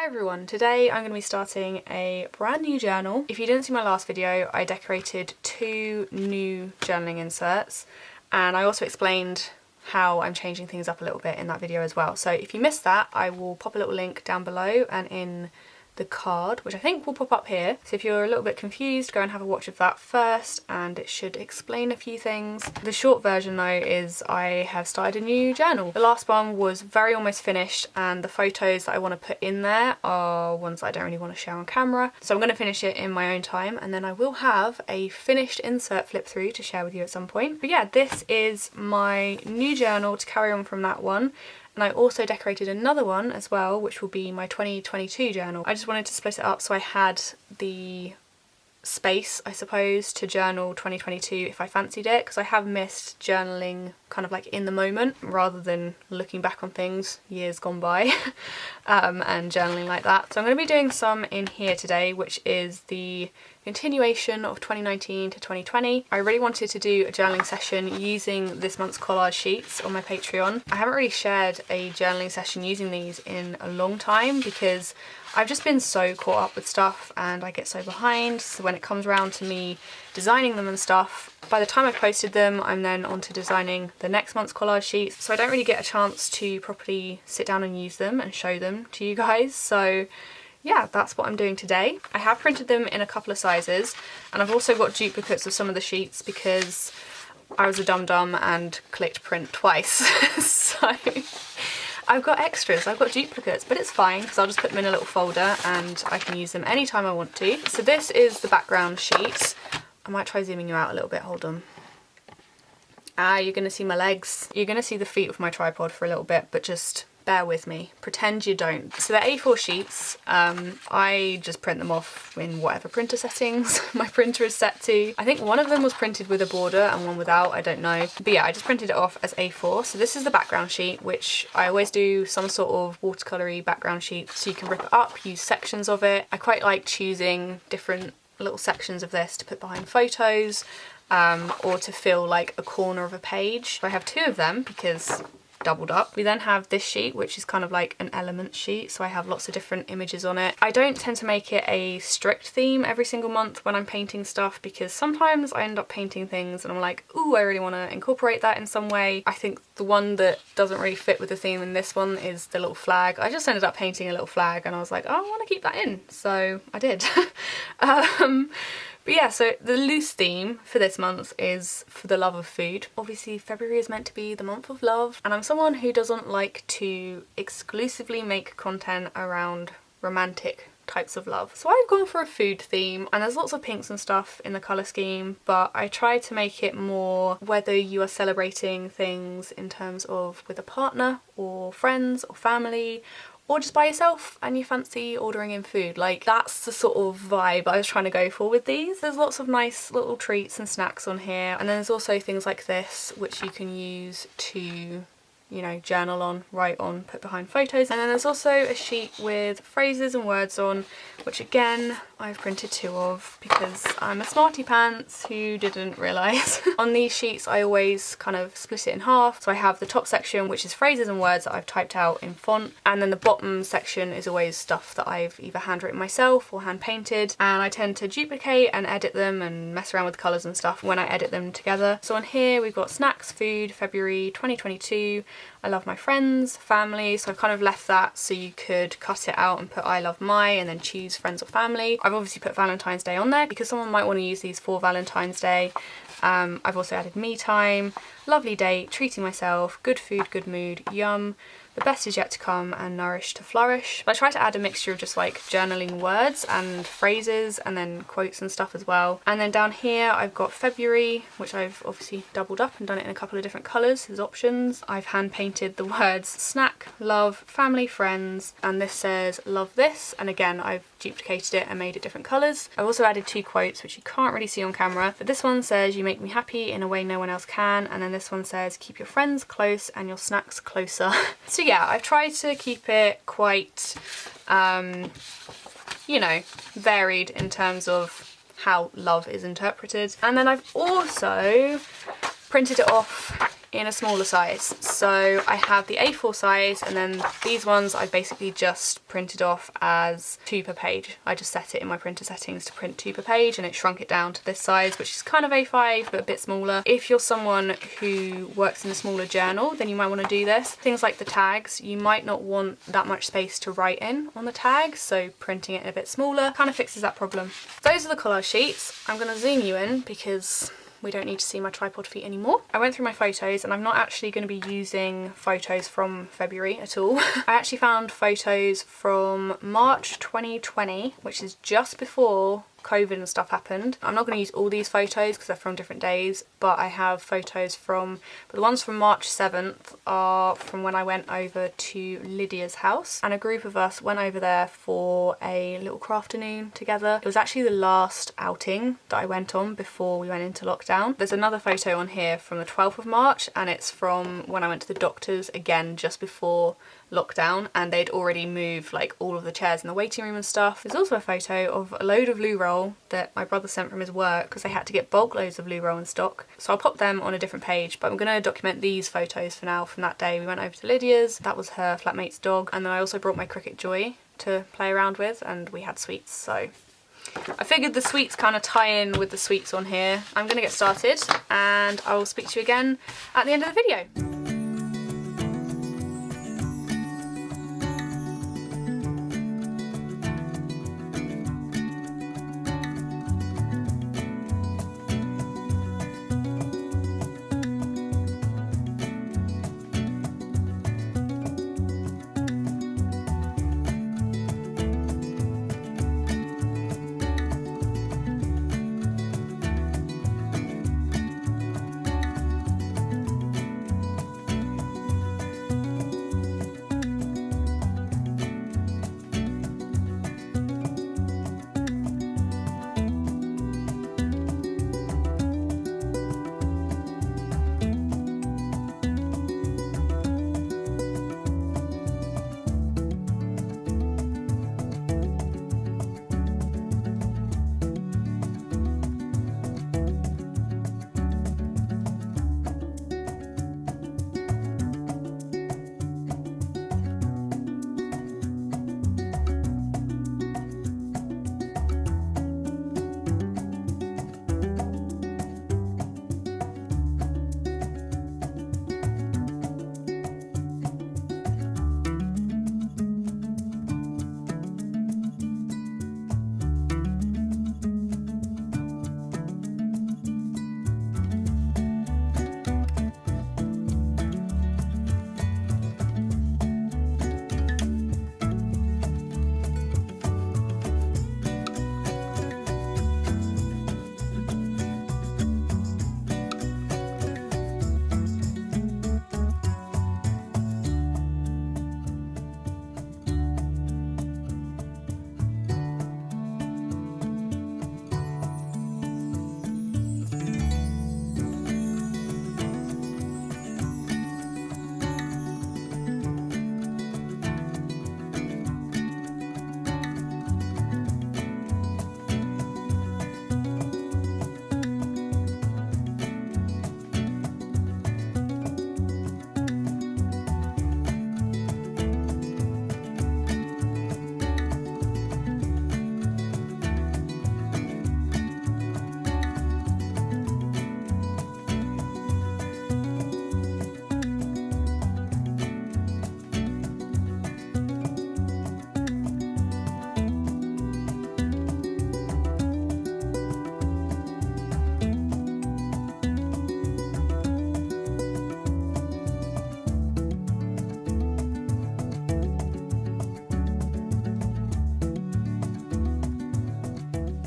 Hi everyone, today I'm going to be starting a brand new journal. If you didn't see my last video, I decorated 2 new journaling inserts and I also explained how I'm changing things up a little bit in that video as well. So if you missed that, I will pop a little link down below and in the card, which I think will pop up here. So if you're a little bit confused, go and have a watch of that first and it should explain a few things. The short version though is I have started a new journal. The last one was very almost finished and the photos that I want to put in there are ones that I don't really want to share on camera. So I'm going to finish it in my own time and then I will have a finished insert flip through to share with you at some point. But yeah, this is my new journal to carry on from that one. And I also decorated another one as well, which will be my 2022 journal. I just wanted to split it up so I had the space, I suppose, to journal 2022 if I fancied it, because I have missed journaling kind of like in the moment rather than looking back on things years gone by and journaling like that. So I'm going to be doing some in here today, which is the continuation of 2019 to 2020. I really wanted to do a journaling session using this month's collage sheets on my Patreon. I haven't really shared a journaling session using these in a long time because I've just been so caught up with stuff and I get so behind, so when it comes around to me designing them and stuff, by the time I've posted them I'm then on to designing the next month's collage sheets, so I don't really get a chance to properly sit down and use them and show them to you guys. So yeah, that's what I'm doing today. I have printed them in a couple of sizes and I've also got duplicates of some of the sheets because I was a dum-dum and clicked print twice. So I've got extras, I've got duplicates, but it's fine because I'll just put them in a little folder and I can use them anytime I want to. So this is the background sheet. I might try zooming you out a little bit, hold on. You're gonna see my legs. You're gonna see the feet of my tripod for a little bit, but just bear with me. Pretend you don't. So they're A4 sheets. I just print them off in whatever printer settings my printer is set to. I think one of them was printed with a border and one without, I don't know. But yeah, I just printed it off as A4. So this is the background sheet, which I always do some sort of watercolory background sheet so you can rip it up, use sections of it. I quite like choosing different little sections of this to put behind photos or to fill like a corner of a page. So I have 2 of them because doubled up. We then have this sheet, which is kind of like an element sheet, so I have lots of different images on it. I don't tend to make it a strict theme every single month when I'm painting stuff because sometimes I end up painting things and I'm like, ooh, I really want to incorporate that in some way. I think the one that doesn't really fit with the theme in this one is the little flag. I just ended up painting a little flag and I was like, oh, I want to keep that in, so I did. But yeah, so the loose theme for this month is for the love of food. Obviously February is meant to be the month of love and I'm someone who doesn't like to exclusively make content around romantic types of love. So I've gone for a food theme and there's lots of pinks and stuff in the colour scheme, but I try to make it more whether you are celebrating things in terms of with a partner or friends or family or just by yourself and you fancy ordering in food. Like, that's the sort of vibe I was trying to go for with these. There's lots of nice little treats and snacks on here, and then there's also things like this which you can use to, you know, journal on, write on, put behind photos. And then there's also a sheet with phrases and words on, which again I've printed 2 of because I'm a smarty pants who didn't realise. On these sheets I always kind of split it in half, so I have the top section which is phrases and words that I've typed out in font, and then the bottom section is always stuff that I've either handwritten myself or hand painted, and I tend to duplicate and edit them and mess around with colours and stuff when I edit them together. So on here we've got snacks, food, February 2022, I love my friends, family, so I've kind of left that so you could cut it out and put I love my and then choose friends or family. I've obviously put Valentine's Day on there because someone might want to use these for Valentine's Day. I've also added me time, lovely date, treating myself, good food, good mood, yum, the best is yet to come, and nourish to flourish. But I try to add a mixture of just like journaling words and phrases and then quotes and stuff as well. And then down here I've got February, which I've obviously doubled up and done it in a couple of different colours as options. I've hand painted the words snack, love, family, friends, and this says love this, and again I've duplicated it and made it different colours. I've also added 2 quotes which you can't really see on camera, but this one says you make me happy in a way no one else can, and then this one says keep your friends close and your snacks closer. So yeah, I've tried to keep it quite you know, varied in terms of how love is interpreted. And then I've also printed it off in a smaller size. So I have the A4 size, and then these ones I basically just printed off as 2 per page. I just set it in my printer settings to print 2 per page, and it shrunk it down to this size, which is kind of A5 but a bit smaller. If you're someone who works in a smaller journal, then you might want to do this. Things like the tags, you might not want that much space to write in on the tags, so printing it a bit smaller kind of fixes that problem. Those are the collage sheets. I'm going to zoom you in because we don't need to see my tripod feet anymore. I went through my photos, and I'm not actually going to be using photos from February at all. I actually found photos from March 2020, which is just before COVID and stuff happened. I'm not going to use all these photos because they're from different days, but I have photos from, but the ones from March 7th are from when I went over to Lydia's house, and a group of us went over there for a little crafternoon together. It was actually the last outing that I went on before we went into lockdown. There's another photo on here from the 12th of March, and it's from when I went to the doctor's again just before lockdown, and they'd already moved like all of the chairs in the waiting room and stuff. There's also a photo of a load of loo roll that my brother sent from his work because they had to get bulk loads of loo roll in stock. So I'll pop them on a different page, but I'm going to document these photos for now from that day. We went over to Lydia's, that was her flatmate's dog, and then I also brought my Cricket Joy to play around with, and we had sweets, so I figured the sweets kind of tie in with the sweets on here. I'm going to get started, and I will speak to you again at the end of the video.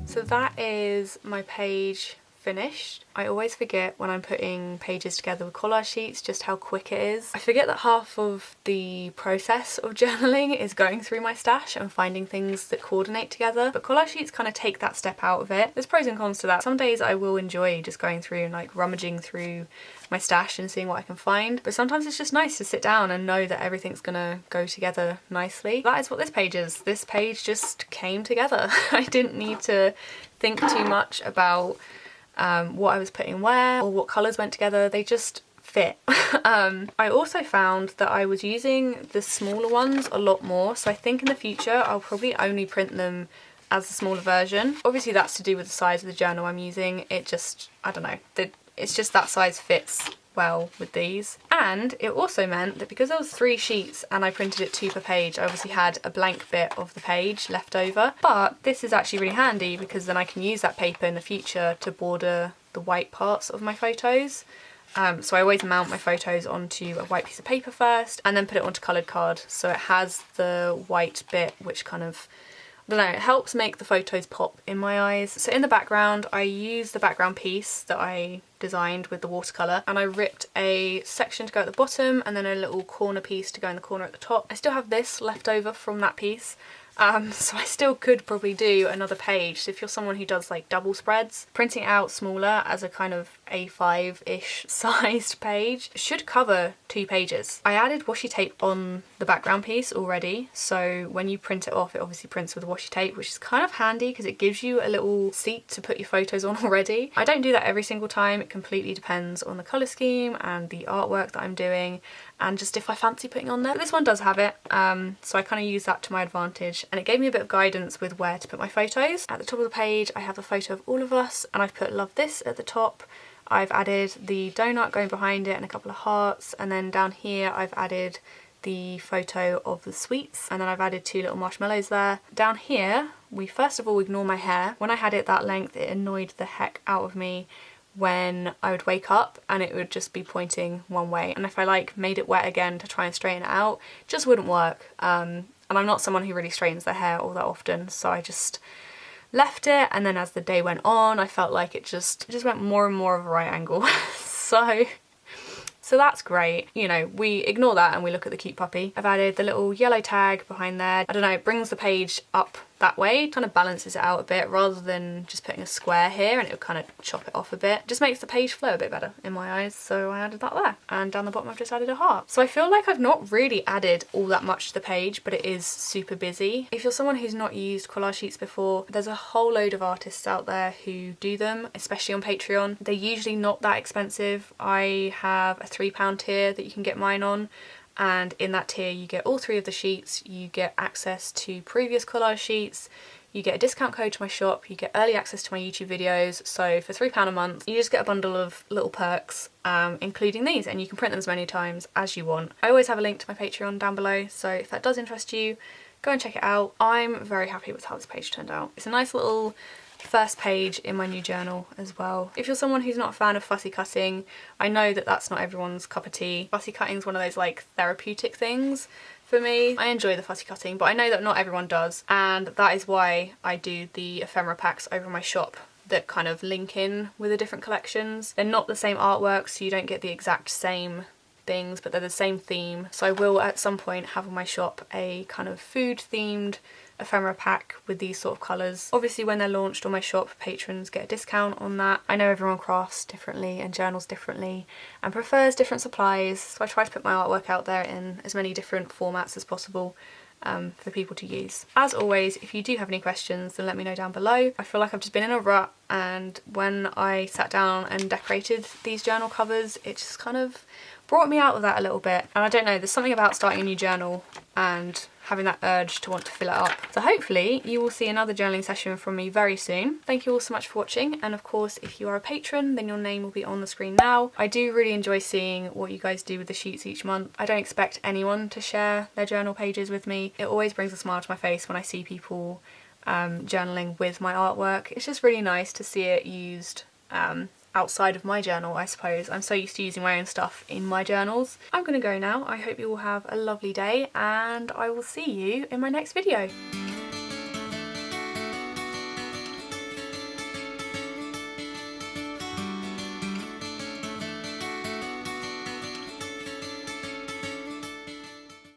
So that is my page finished. I always forget when I'm putting pages together with collage sheets just how quick it is. I forget that half of the process of journaling is going through my stash and finding things that coordinate together, but collage sheets kind of take that step out of it. There's pros and cons to that. Some days I will enjoy just going through and like rummaging through my stash and seeing what I can find, but sometimes it's just nice to sit down and know that everything's gonna go together nicely. That is what this page is. This page just came together. I didn't need to think too much about what I was putting where or what colours went together. They just fit. I also found that I was using the smaller ones a lot more, so I think in the future I'll probably only print them as the smaller version. Obviously that's to do with the size of the journal I'm using. It just, I don't know, it's just that size fits well with these. And it also meant that because there was 3 sheets and I printed it 2 per page, I obviously had a blank bit of the page left over. But this is actually really handy because then I can use that paper in the future to border the white parts of my photos. So I always mount my photos onto a white piece of paper first and then put it onto coloured card, so it has the white bit which kind of, I don't know, it helps make the photos pop in my eyes. So in the background I used the background piece that I designed with the watercolour, and I ripped a section to go at the bottom and then a little corner piece to go in the corner at the top. I still have this left over from that piece. So I still could probably do another page. So if you're someone who does like double spreads, printing it out smaller as a kind of A5-ish sized page should cover 2 pages. I added washi tape on the background piece already, so when you print it off it obviously prints with washi tape, which is kind of handy because it gives you a little seat to put your photos on already. I don't do that every single time, it completely depends on the colour scheme and the artwork that I'm doing and just if I fancy putting on there. But this one does have it, so I kind of use that to my advantage, and it gave me a bit of guidance with where to put my photos. At the top of the page I have a photo of all of us and I've put love this at the top. I've added the donut going behind it and a couple of hearts, and then down here I've added the photo of the sweets, and then I've added 2 little marshmallows there. Down here we first of all ignore my hair. When I had it that length it annoyed the heck out of me when I would wake up and it would just be pointing one way, and if I like made it wet again to try and straighten it out, it just wouldn't work. And I'm not someone who really straightens their hair all that often, so I just left it, and then as the day went on I felt like it just went more and more of a right angle. So that's great. You know, we ignore that and we look at the cute puppy. I've added the little yellow tag behind there. I don't know, it brings the page up that way, kind of balances it out a bit rather than just putting a square here and it would kind of chop it off a bit. It just makes the page flow a bit better in my eyes, so I added that there. And down the bottom I've just added a heart. So I feel like I've not really added all that much to the page, but it is super busy. If you're someone who's not used collage sheets before, there's a whole load of artists out there who do them, especially on Patreon. They're usually not that expensive. I have a £3 tier that you can get mine on, and in that tier you get all 3 of the sheets, you get access to previous collage sheets, you get a discount code to my shop, you get early access to my YouTube videos. So for £3 a month you just get a bundle of little perks, including these, and you can print them as many times as you want. I always have a link to my Patreon down below, so if that does interest you, go and check it out. I'm very happy with how this page turned out. It's a nice little first page in my new journal as well. If you're someone who's not a fan of fussy cutting, I know that that's not everyone's cup of tea. Fussy cutting is one of those like therapeutic things for me. I enjoy the fussy cutting, but I know that not everyone does, and that is why I do the ephemera packs over my shop that kind of link in with the different collections. They're not the same artwork, so you don't get the exact same things, but they're the same theme. So I will at some point have on my shop a kind of food themed ephemera pack with these sort of colours. Obviously when they're launched on my shop, patrons get a discount on that. I know everyone crafts differently and journals differently and prefers different supplies, so I try to put my artwork out there in as many different formats as possible for people to use. As always, if you do have any questions then let me know down below. I feel like I've just been in a rut, and when I sat down and decorated these journal covers it just kind of brought me out of that a little bit, and I don't know, there's something about starting a new journal and having that urge to want to fill it up. So hopefully you will see another journaling session from me very soon. Thank you all so much for watching, and of course if you are a patron then your name will be on the screen now. I do really enjoy seeing what you guys do with the sheets each month. I don't expect anyone to share their journal pages with me. It always brings a smile to my face when I see people journaling with my artwork. It's just really nice to see it used outside of my journal, I suppose. I'm so used to using my own stuff in my journals. I'm gonna go now. I hope you all have a lovely day and I will see you in my next video.